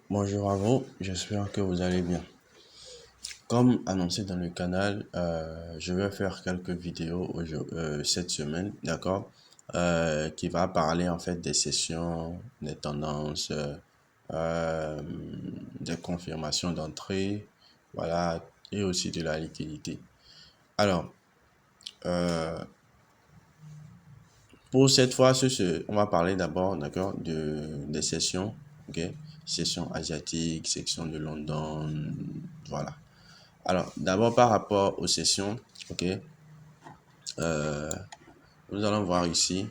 Bonjour à vous, j'espère que vous allez bien. Comme annoncé dans le canal, je vais faire quelques vidéos cette semaine, d'accord, qui va parler en fait des sessions, des tendances, euh, des confirmations d'entrée, voilà, et aussi de la liquidité. Alors, euh, pour cette fois, on va parler d'abord, d'accord, des sessions, ok, session asiatique, section de London, voilà. Alors, d'abord par rapport aux sessions, ok, euh, nous allons voir ici,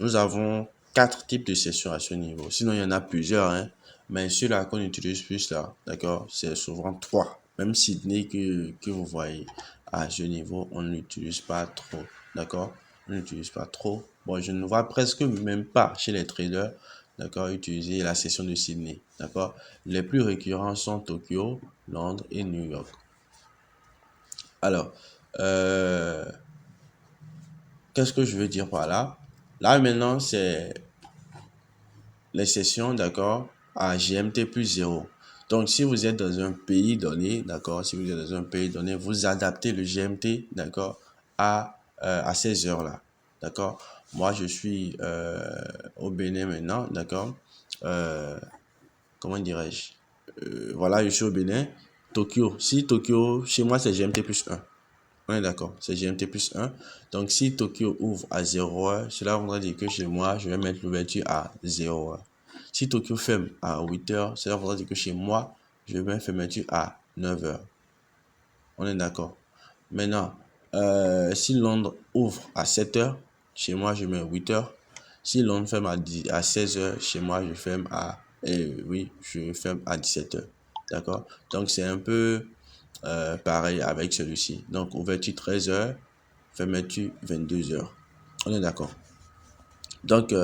nous avons quatre types de sessions à ce niveau. Sinon, il y en a plusieurs, hein, mais celui-là qu'on utilise plus là, d'accord, c'est souvent trois. Même Sydney que vous voyez à ce niveau, on ne l'utilise pas trop, d'accord, on ne l'utilise pas trop. Bon, je ne vois presque même pas chez les traders, d'accord, utiliser la session de Sydney, d'accord. Les plus récurrents sont Tokyo, Londres et New York. Alors, euh, qu'est-ce que je veux dire par là? Là, maintenant, c'est les sessions, d'accord, à GMT plus zéro. Donc, si vous êtes dans un pays donné, d'accord, si vous êtes dans un pays donné, vous adaptez le GMT, d'accord, à ces heures-là, d'accord. Moi, je suis au Bénin maintenant, d'accord. Euh, Comment dirais-je? Voilà, je suis au Bénin. Tokyo. Si Tokyo, chez moi, c'est GMT plus un. On est d'accord, c'est GMT plus un. Donc, si Tokyo ouvre à 0h, cela voudrait dire que chez moi, je vais mettre l'ouverture à 0h. Si Tokyo ferme à 8h, cela voudrait dire que chez moi, je vais mettre fermeture à 9h. On est d'accord. Maintenant, si Londres ouvre à 7h, chez moi, je mets 8h. Si Londres ferme à 16h, chez moi, je ferme à, oui, je ferme à 17h. D'accord? Donc, c'est un peu pareil avec celui-ci. Donc, ouverture 13h, fermeture 22h. On est d'accord. Donc,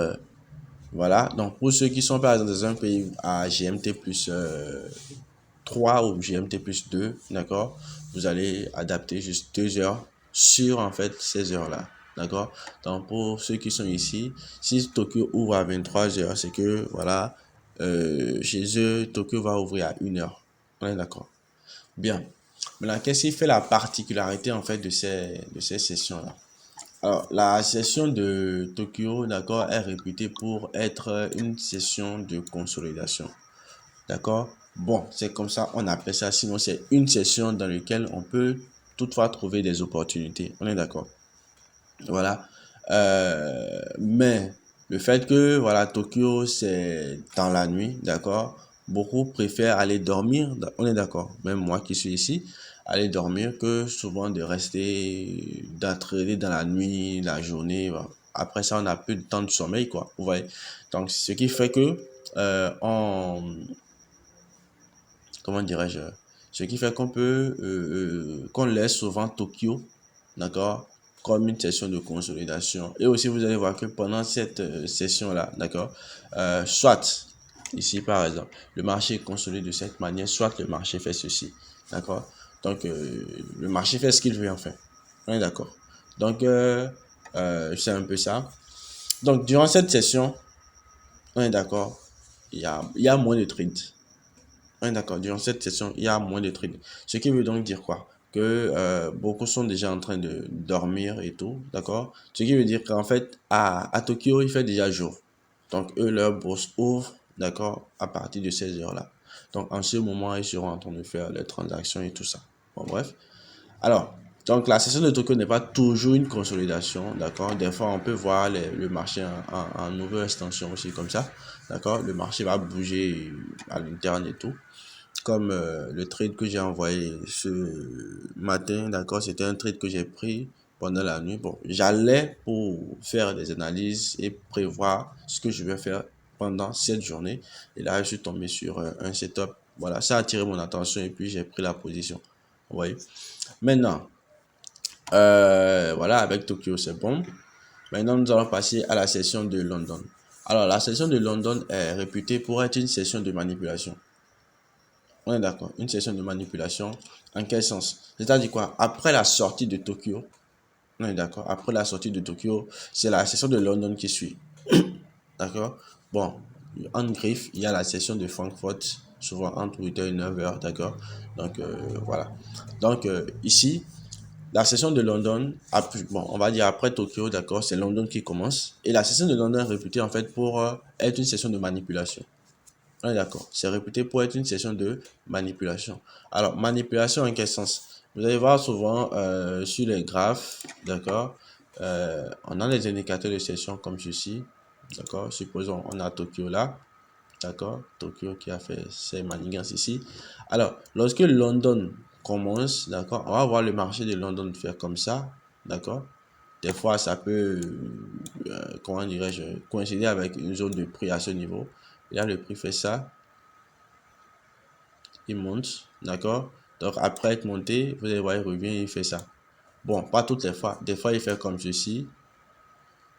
voilà. Donc, pour ceux qui sont par exemple dans un pays à GMT plus 3 ou GMT plus 2, d'accord, vous allez adapter juste 2 heures sur en fait ces heures-là. D'accord. Donc, pour ceux qui sont ici, si Tokyo ouvre à 23h, c'est que voilà, chez eux, Tokyo va ouvrir à 1h. On est d'accord. Bien. Maintenant, qu'est-ce qui fait la particularité en fait de ces sessions-là? Alors, la session de Tokyo, d'accord, est réputée pour être une session de consolidation. D'accord? Bon, c'est comme ça, on appelle ça. Sinon, c'est une session dans laquelle on peut toutefois trouver des opportunités. On est d'accord? Voilà. Mais le fait que, voilà, Tokyo, c'est dans la nuit, d'accord? Beaucoup préfèrent aller dormir. On est d'accord? Même moi qui suis ici, aller dormir que souvent de rester, d'entraîner dans la nuit, la journée. Voilà. Après ça, on n'a plus de temps de sommeil, quoi. Vous voyez? Donc, ce qui fait que, comment dirais-je, ce qui fait qu'on laisse souvent Tokyo, d'accord, comme une session de consolidation. Et aussi, vous allez voir que pendant cette session-là, d'accord, soit, ici par exemple, le marché est consolidé de cette manière, soit le marché fait ceci, d'accord. Donc, le marché fait ce qu'il veut, enfin. On est d'accord. Donc, c'est un peu ça. Donc, durant cette session, on est d'accord, il y a moins de trades. Ouais, d'accord. Durant cette session, il y a moins de trades. Ce qui veut donc dire quoi? Que beaucoup sont déjà en train de dormir et tout, d'accord? Ce qui veut dire qu'en fait, à Tokyo, il fait déjà jour. Donc, eux, leur bourse ouvre, d'accord, à partir de ces heures-là. Donc, en ce moment, ils seront en train de faire les transactions et tout ça. Bon, bref. Alors, donc la session de Tokyo n'est pas toujours une consolidation, d'accord? Des fois, on peut voir le marché en nouvelle extension aussi comme ça, d'accord? Le marché va bouger à l'interne et tout comme le trade que j'ai envoyé ce matin, d'accord, c'était un trade que j'ai pris pendant la nuit. Bon, j'allais pour faire des analyses et prévoir ce que je vais faire pendant cette journée. Et là, je suis tombé sur un setup. Voilà, ça a attiré mon attention et puis j'ai pris la position. Vous voyez. Maintenant, voilà, avec Tokyo, c'est bon. Maintenant, nous allons passer à la session de London. Alors, la session de London est réputée pour être une session de manipulation. On est d'accord. Une session de manipulation. En quel sens? C'est-à-dire quoi? Après la sortie de Tokyo, on est d'accord. Après la sortie de Tokyo, c'est la session de London qui suit. D'accord? Bon. en griffe, il y a la session de Francfort, souvent entre 8h et 9h, d'accord. Donc, voilà. Donc, ici, la session de London, bon, on va dire après Tokyo, d'accord, c'est London qui commence. Et la session de London est réputée en fait pour être une session de manipulation. On est d'accord. C'est réputé pour être une session de manipulation. Alors, manipulation en quel sens? Vous allez voir souvent sur les graphes, d'accord, on a les indicateurs de session comme ceci, d'accord. Supposons on a Tokyo là, d'accord, Tokyo qui a fait ses manigances ici. Alors, lorsque London commence, d'accord, on va voir le marché de London faire comme ça, d'accord. Des fois, ça peut, comment dirais-je, coïncider avec une zone de prix à ce niveau. Et là, le prix fait ça, il monte, d'accord. Donc, après être monté, vous allez voir, il revient et il fait ça. Bon, pas toutes les fois. Des fois, il fait comme ceci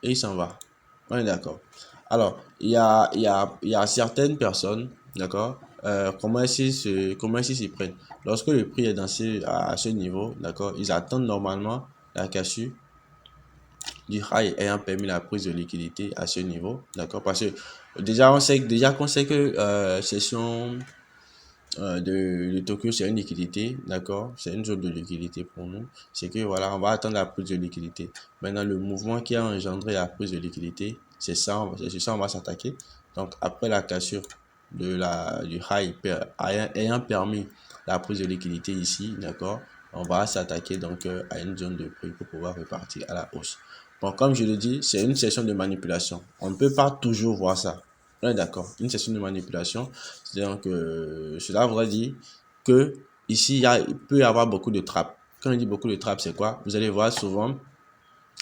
et il s'en va. On est d'accord. Alors, il y a certaines personnes, d'accord, comment est-ce qu'ils s'y prennent? Lorsque le prix est à ce niveau, d'accord, ils attendent normalement la cassure du high ayant permis la prise de liquidité à ce niveau, d'accord, parce que déjà qu'on sait que session de Tokyo, c'est une liquidité, d'accord? C'est une zone de liquidité pour nous. C'est que voilà, on va attendre la prise de liquidité. Maintenant, le mouvement qui a engendré la prise de liquidité, c'est ça, c'est ça on va s'attaquer. Donc, après la cassure du high ayant permis la prise de liquidité ici, d'accord? On va s'attaquer donc à une zone de prix pour pouvoir repartir à la hausse. Bon, comme je le dis, c'est une session de manipulation. On ne peut pas toujours voir ça. On est d'accord. Une session de manipulation. Donc, cela voudrait dire que ici, il peut y avoir beaucoup de trappes. Quand on dit beaucoup de trappes, c'est quoi? Vous allez voir souvent,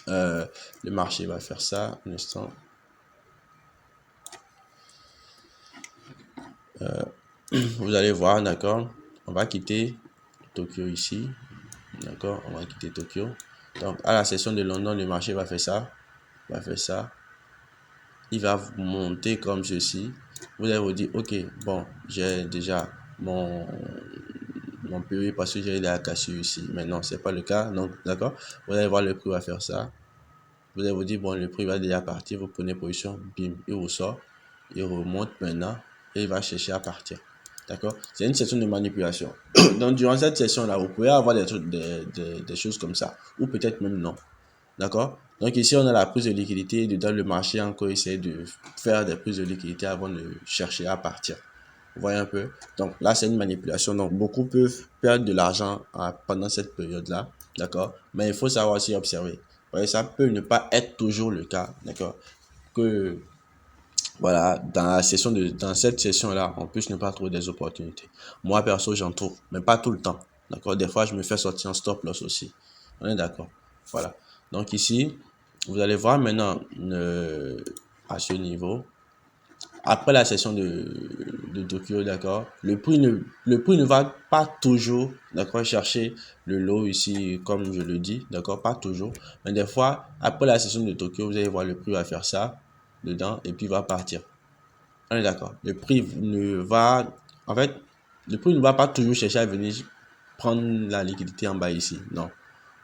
le marché va faire ça. Un instant. Vous allez voir, d'accord? On va quitter Tokyo ici. D'accord? On va quitter Tokyo. Donc, à la session de London, le marché va faire ça. Va faire ça. Il va monter comme ceci. Vous allez vous dire, ok, bon, j'ai déjà mon PE parce que j'ai la cassure ici. Mais non, c'est pas le cas. Donc, d'accord, vous allez voir le prix va faire ça. Vous allez vous dire, bon, le prix va déjà partir. Vous prenez position, bim, il vous sort. Il remonte maintenant et il va chercher à partir. D'accord? C'est une session de manipulation. Donc, durant cette session-là, vous pouvez avoir des choses comme ça. Ou peut-être même non. D'accord? Donc ici, on a la prise de liquidité. Dedans, le marché encore essaie de faire des prises de liquidité avant de chercher à partir. Vous voyez un peu? Donc là, c'est une manipulation. Donc beaucoup peuvent perdre de l'argent pendant cette période-là. D'accord? Mais il faut savoir aussi observer. Vous voyez, ça peut ne pas être toujours le cas. D'accord? Que voilà, dans cette session-là, on puisse ne pas trouver des opportunités. Moi, perso, j'en trouve, mais pas tout le temps. D'accord? Des fois, je me fais sortir en stop loss aussi. On est d'accord? Voilà. Donc ici, vous allez voir maintenant à ce niveau, après la session de Tokyo, d'accord, le prix ne va pas toujours, d'accord, chercher le low ici, comme je le dis, d'accord, pas toujours. Mais des fois, après la session de Tokyo, vous allez voir le prix va faire ça dedans et puis va partir. On est d'accord. En fait, le prix ne va pas toujours chercher à venir prendre la liquidité en bas ici. Non,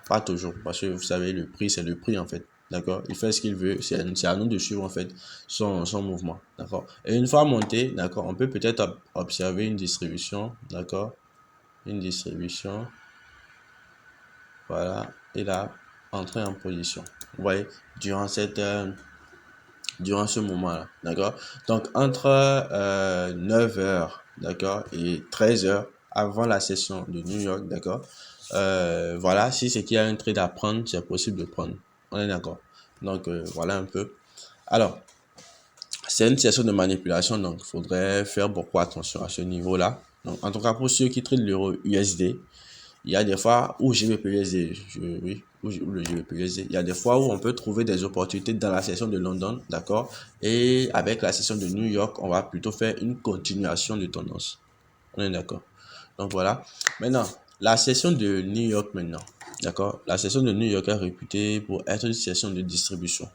pas toujours. Parce que vous savez, le prix, c'est le prix en fait. D'accord? Il fait ce qu'il veut. C'est à nous de suivre en fait son mouvement. D'accord? Et une fois monté, d'accord, on peut peut-être observer une distribution. D'accord? Une distribution. Voilà. Et là, entrer en position. Vous voyez, durant durant ce moment-là, d'accord? Donc, entre 9h, d'accord, et 13h, avant la session de New York, d'accord, voilà, si c'est qu'il y a un trade à prendre, c'est possible de prendre. On est d'accord? Donc, voilà un peu. Alors, c'est une session de manipulation, donc il faudrait faire beaucoup attention à ce niveau-là. Donc, en tout cas, pour ceux qui traitent l'euro USD, il y a des fois où GBP-USD, oui, où le GBP-USD, il y a des fois où on peut trouver des opportunités dans la session de London, d'accord? Et avec la session de New York, on va plutôt faire une continuation de tendance. On est d'accord? Donc voilà. Maintenant, la session de New York maintenant, d'accord? La session de New York est réputée pour être une session de distribution.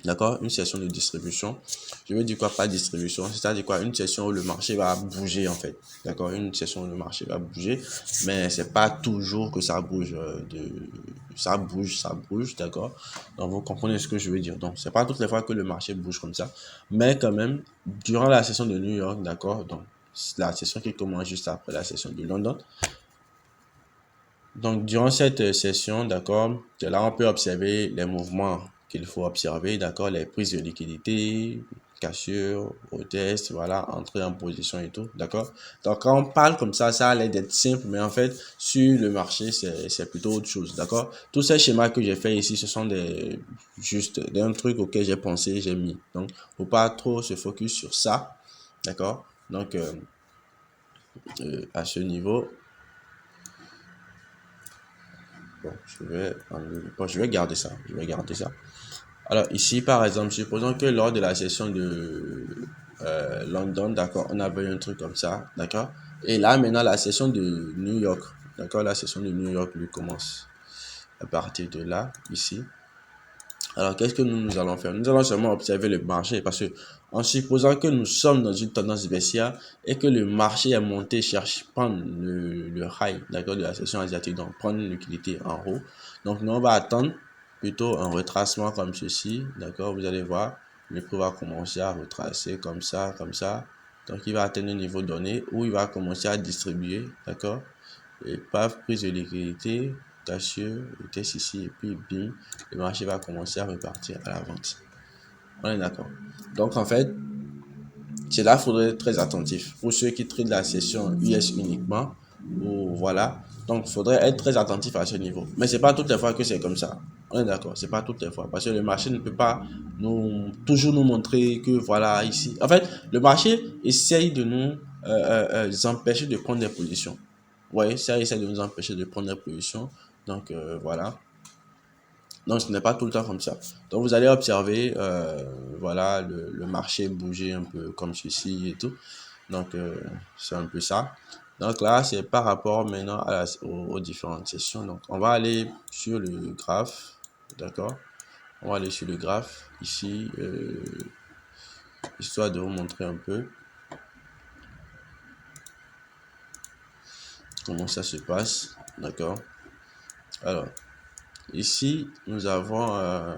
D'accord? Une session de distribution. Je veux dire quoi par distribution? C'est-à-dire quoi? Une session où le marché va bouger en fait. D'accord? Une session où le marché va bouger, mais c'est pas toujours que ça bouge ça bouge, d'accord? Donc vous comprenez ce que je veux dire. Donc c'est pas toutes les fois que le marché bouge comme ça, mais quand même durant la session de New York, d'accord? Donc la session qui commence juste après la session de London. Donc, durant cette session, d'accord, là, on peut observer les mouvements qu'il faut observer, d'accord, les prises de liquidité, cassure, au test, voilà, entrer en position et tout, d'accord. Donc, quand on parle comme ça a l'air d'être simple, mais en fait, sur le marché, c'est plutôt autre chose, d'accord. Tous ces schémas que j'ai fait ici, ce sont juste d'un truc auquel j'ai pensé, j'ai mis. Donc, faut pas trop se focus sur ça, d'accord. Donc, à ce niveau, bon, je vais garder ça. Je vais garder ça. Alors ici, par exemple, supposons que lors de la session de London, d'accord, on avait un truc comme ça, d'accord. Et là, maintenant, la session de New York, d'accord, la session de New York lui commence à partir de là, ici. Alors, qu'est-ce que nous allons faire? Nous allons seulement observer le marché parce que, en supposant que nous sommes dans une tendance baissière et que le marché est monté, cherche prendre le high, d'accord, de la session asiatique, donc prendre une liquidité en haut. Donc, nous, on va attendre plutôt un retracement comme ceci, d'accord, vous allez voir, le prix va commencer à retracer comme ça, comme ça. Donc, il va atteindre un niveau donné où il va commencer à distribuer, d'accord, et paf, prise de liquidité, cassure, le test ici, et puis bim, le marché va commencer à repartir à la vente. On est d'accord. Donc en fait, c'est là qu'il faudrait être très attentif. Pour ceux qui traitent la session US uniquement, ou voilà, donc il faudrait être très attentif à ce niveau. Mais c'est pas toutes les fois que c'est comme ça. On est d'accord, c'est pas toutes les fois. Parce que le marché ne peut pas toujours nous montrer que voilà, ici. En fait, le marché essaye de nous empêcher de prendre des positions. Oui, ça essaie de nous empêcher de prendre des positions. Donc voilà. Donc ce n'est pas tout le temps comme ça. Donc vous allez observer, voilà, le marché bouger un peu comme ceci et tout. Donc c'est un peu ça. Donc là, c'est par rapport maintenant aux différentes sessions. Donc on va aller sur le graphe, d'accord? On va aller sur le graphe ici, histoire de vous montrer un peu comment ça se passe, d'accord? Alors, ici, nous avons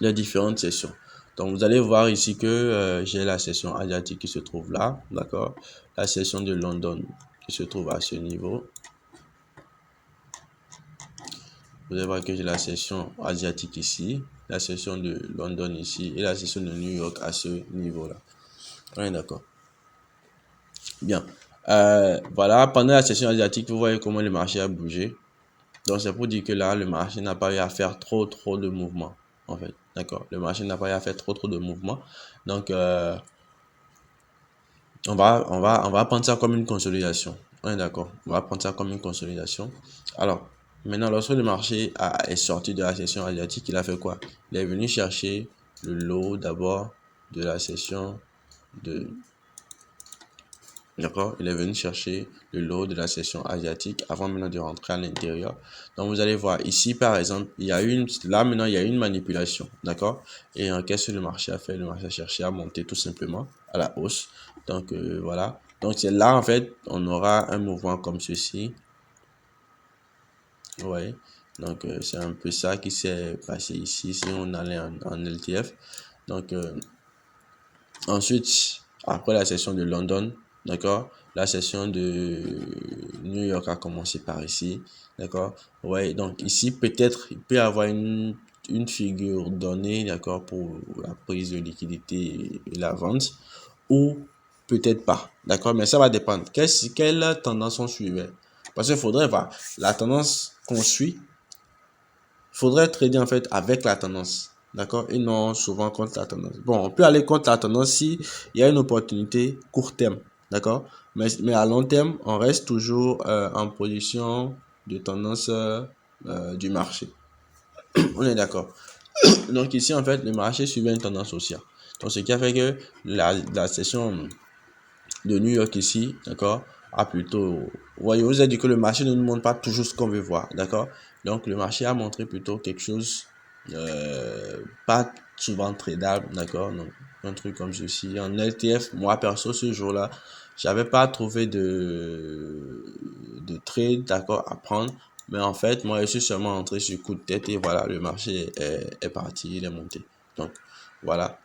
les différentes sessions. Donc, vous allez voir ici que j'ai la session asiatique qui se trouve là, d'accord? La session de London qui se trouve à ce niveau. Vous allez voir que j'ai la session asiatique ici, la session de London ici et la session de New York à ce niveau-là. On est d'accord. Bien. Voilà, pendant la session asiatique, vous voyez comment le marché a bougé. Donc, c'est pour dire que là, le marché n'a pas eu à faire trop de mouvements, en fait. D'accord. Le marché n'a pas eu à faire trop de mouvements. Donc, on va prendre ça comme une consolidation. On est d'accord. On va prendre ça comme une consolidation. Alors, maintenant, lorsque le marché est sorti de la session asiatique, il a fait quoi? Il est venu chercher le lot d'abord de la session de... D'accord? Il est venu chercher le lot de la session asiatique avant maintenant de rentrer à l'intérieur. Donc, vous allez voir ici, par exemple, là maintenant, il y a une manipulation. D'accord? Et qu'est-ce que le marché a fait? Le marché a cherché à monter tout simplement à la hausse. Donc, voilà. Donc, c'est là, en fait, on aura un mouvement comme ceci. Vous voyez? Donc, c'est un peu ça qui s'est passé ici, si on allait en LTF. Donc, ensuite, après la session de London, d'accord, la session de New York a commencé par ici, d'accord. Ouais, donc ici, peut-être, il peut y avoir une figure donnée, d'accord, pour la prise de liquidité et la vente, ou peut-être pas, d'accord, mais ça va dépendre. Quelle tendance on suivait? Parce qu'il faudrait voir la tendance qu'on suit, faudrait trader en fait avec la tendance. D'accord? Et non souvent contre la tendance. Bon, on peut aller contre la tendance si il y a une opportunité court terme. D'accord? Mais à long terme, on reste toujours en position de tendance du marché. On est d'accord. Donc ici, en fait, le marché suivait une tendance haussière. Donc ce qui a fait que la session de New York ici, d'accord, a plutôt... Vous voyez, vous avez dit que le marché ne nous montre pas toujours ce qu'on veut voir. D'accord? Donc le marché a montré plutôt quelque chose pas souvent tradable, d'accord? Donc, un truc comme ceci. En LTF, moi, perso, ce jour-là, j'avais pas trouvé de trade, d'accord, à prendre. Mais en fait, moi, je suis seulement entré sur coup de tête et voilà, le marché est parti, il est monté. Donc, voilà.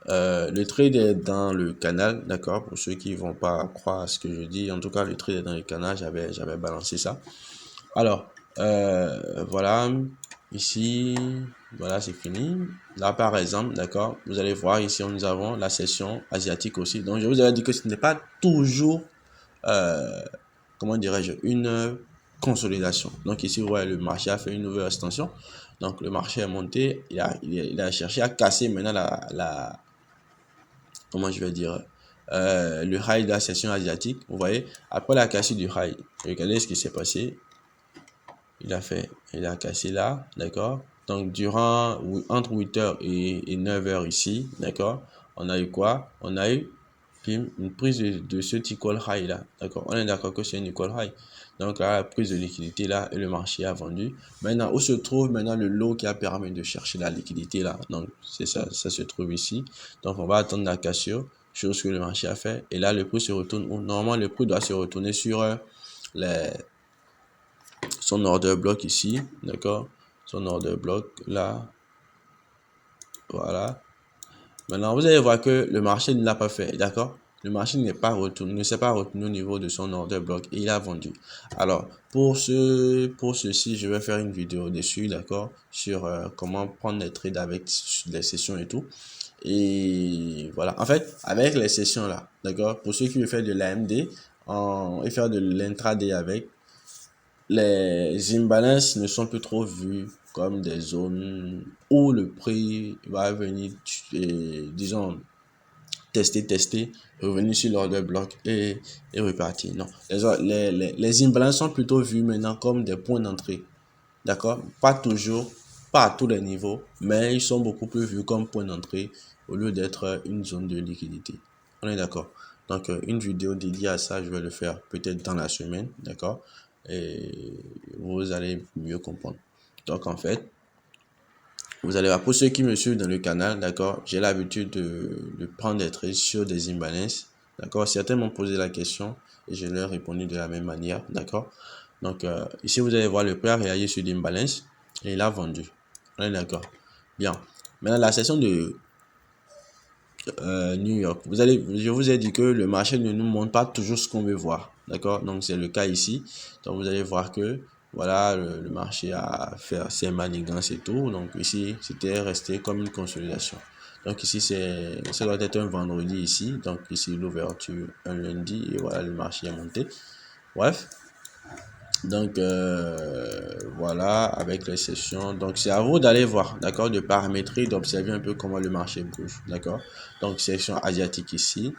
Le trade est dans le canal, d'accord, pour ceux qui vont pas croire à ce que je dis. En tout cas, le trade est dans le canal, j'avais balancé ça. Alors, voilà, ici, voilà, c'est fini. Là, par exemple, d'accord, vous allez voir ici, nous avons la session asiatique aussi. Donc, je vous avais dit que ce n'est pas toujours, euh, comment dirais-je, une consolidation. Donc, ici, vous voyez, le marché a fait une nouvelle extension. Donc, le marché est monté, il a cherché à casser maintenant comment je vais dire, le high de la session asiatique. Vous voyez, après la cassure du high, regardez ce qui s'est passé. Il a cassé là, d'accord? Donc, entre 8h et 9h ici, d'accord? On a eu quoi? On a eu une prise de ce equal high là, d'accord? On est d'accord que c'est une equal high. Donc, là, la prise de liquidité là, et le marché a vendu. Maintenant, où se trouve maintenant le lot qui a permis de chercher la liquidité là? Donc, c'est ça, ça se trouve ici. Donc, on va attendre la cassure, chose que le marché a fait. Et là, le prix se retourne où? Normalement, le prix doit se retourner sur les son order block ici, d'accord? Son order block là, voilà. Maintenant, vous allez voir que le marché ne l'a pas fait, d'accord? Le marché n'est pas retourné, ne s'est pas retenu au niveau de son order block et il a vendu. Alors, pour ceci, je vais faire une vidéo dessus, d'accord? Sur comment prendre les trades avec les sessions et tout. Et voilà. En fait, avec les sessions là, d'accord? Pour ceux qui veulent faire de l'AMD et faire de l'intraday avec, les imbalances ne sont plus trop vues comme des zones où le prix va venir, disons, tester, revenir sur l'order bloc et repartir. Non, les imbalances sont plutôt vues maintenant comme des points d'entrée. D'accord? Pas toujours, pas à tous les niveaux, mais ils sont beaucoup plus vus comme points d'entrée au lieu d'être une zone de liquidité. On est d'accord? Donc, une vidéo dédiée à ça, je vais le faire peut-être dans la semaine, d'accord? Et vous allez mieux comprendre. Donc, en fait, vous allez voir, pour ceux qui me suivent dans le canal, d'accord, j'ai l'habitude de prendre des trades sur des imbalances, d'accord. Certains m'ont posé la question et je leur ai répondu de la même manière, d'accord. Donc, ici, vous allez voir le prix a réagi sur l'imbalance et il a vendu. On est d'accord. Bien. Maintenant, la session de New York, je vous ai dit que le marché ne nous montre pas toujours ce qu'on veut voir, d'accord. Donc, c'est le cas ici. Donc, vous allez voir que voilà, le marché a fait ses manigances et tout. Donc ici, c'était resté comme une consolidation. Donc ici, ça doit être un vendredi ici. Donc ici, l'ouverture un lundi et voilà, le marché est monté. Bref. Donc voilà, avec les sessions. Donc c'est à vous d'aller voir, d'accord, de paramétrer, d'observer un peu comment le marché bouge, d'accord. Donc session asiatique ici.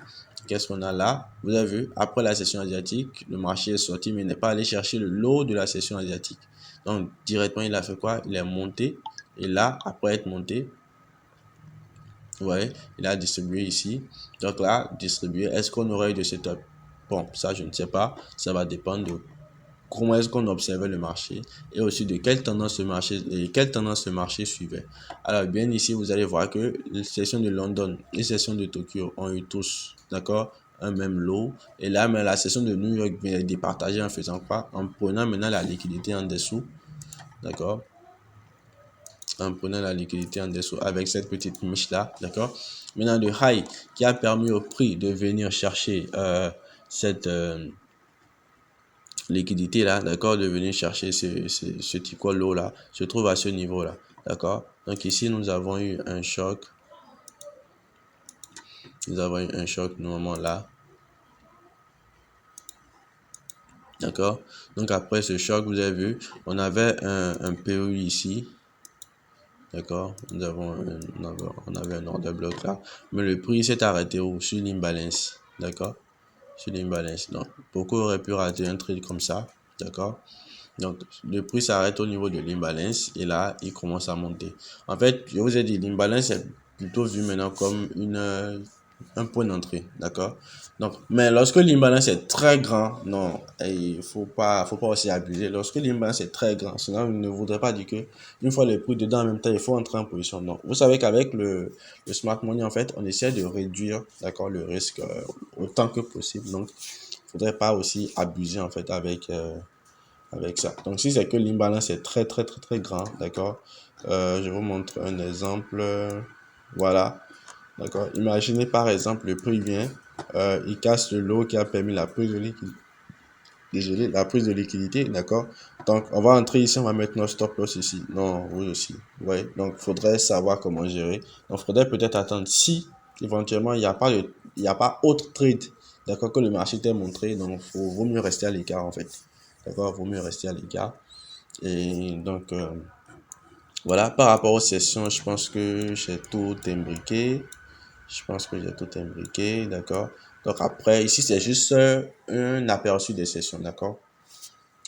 Qu'est-ce qu'on a là? Vous avez vu, après la session asiatique, le marché est sorti, mais n'est pas allé chercher le lot de la session asiatique. Donc, directement, il a fait quoi? Il est monté. Et là, après être monté, vous voyez, il a distribué ici. Donc là, distribué. Est-ce qu'on aurait eu de setup? Bon, ça, je ne sais pas. Ça va dépendre de comment est-ce qu'on observait le marché et aussi de quelle tendance le marché suivait. Alors, bien ici, vous allez voir que les sessions de London, les sessions de Tokyo ont eu tous, d'accord, un même lot. Et là, mais la session de New York vient départager en faisant quoi? En prenant maintenant la liquidité en dessous, d'accord? En prenant la liquidité en dessous avec cette petite miche là, d'accord? Maintenant, le high qui a permis au prix de venir chercher cette liquidité là, d'accord, de venir chercher ce petit lot là, se trouve à ce niveau là, d'accord. Donc ici, nous avons eu un choc. Nous avons eu un choc normalement là, d'accord. Donc après ce choc, vous avez vu, on avait un PE ici, d'accord. On avait un order bloc là, mais le prix s'est arrêté où? Sur l'imbalance, d'accord. Sur l'imbalance. Donc beaucoup auraient pu rater un trade comme ça, d'accord. Donc, le prix s'arrête au niveau de l'imbalance et là, il commence à monter. En fait, je vous ai dit, l'imbalance est plutôt vu maintenant comme un point d'entrée, d'accord? Donc, mais lorsque l'imbalance est très grand, non, il faut pas aussi abuser. Lorsque l'imbalance est très grand, cela ne voudrait pas dire que une fois les prix dedans en même temps, il faut entrer en position. Non. Vous savez qu'avec le smart money, en fait, on essaie de réduire, d'accord, le risque autant que possible. Donc, il faudrait pas aussi abuser, en fait, avec ça. Donc, si c'est que l'imbalance est très, très, très, très grand, d'accord, je vous montre un exemple. Voilà. D'accord. Imaginez par exemple le prix vient, il casse le lot qui a permis la prise de liquidité. Désolé, la prise de liquidité, d'accord. Donc, on va entrer ici, on va mettre notre stop loss ici. Non, oui aussi. Ouais. Donc, faudrait savoir comment gérer. Donc, faudrait peut-être attendre si éventuellement il y a pas autre trade, d'accord, que le marché t'ait montré. Donc, vaut mieux rester à l'écart en fait. D'accord, vaut mieux rester à l'écart. Et donc, voilà, par rapport aux sessions, je pense que j'ai tout imbriqué. Je pense que j'ai tout imbriqué, d'accord. Donc après, ici, c'est juste un aperçu des sessions, d'accord.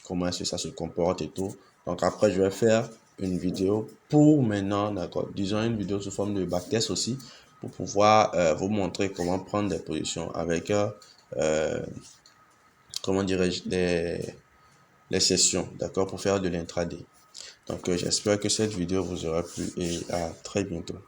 Comment est-ce que ça se comporte et tout. Donc après, je vais faire une vidéo pour maintenant, d'accord. Disons une vidéo sous forme de backtest aussi, pour pouvoir vous montrer comment prendre des positions avec, comment dirais-je, les sessions, d'accord, pour faire de l'intraday. Donc j'espère que cette vidéo vous aura plu et à très bientôt.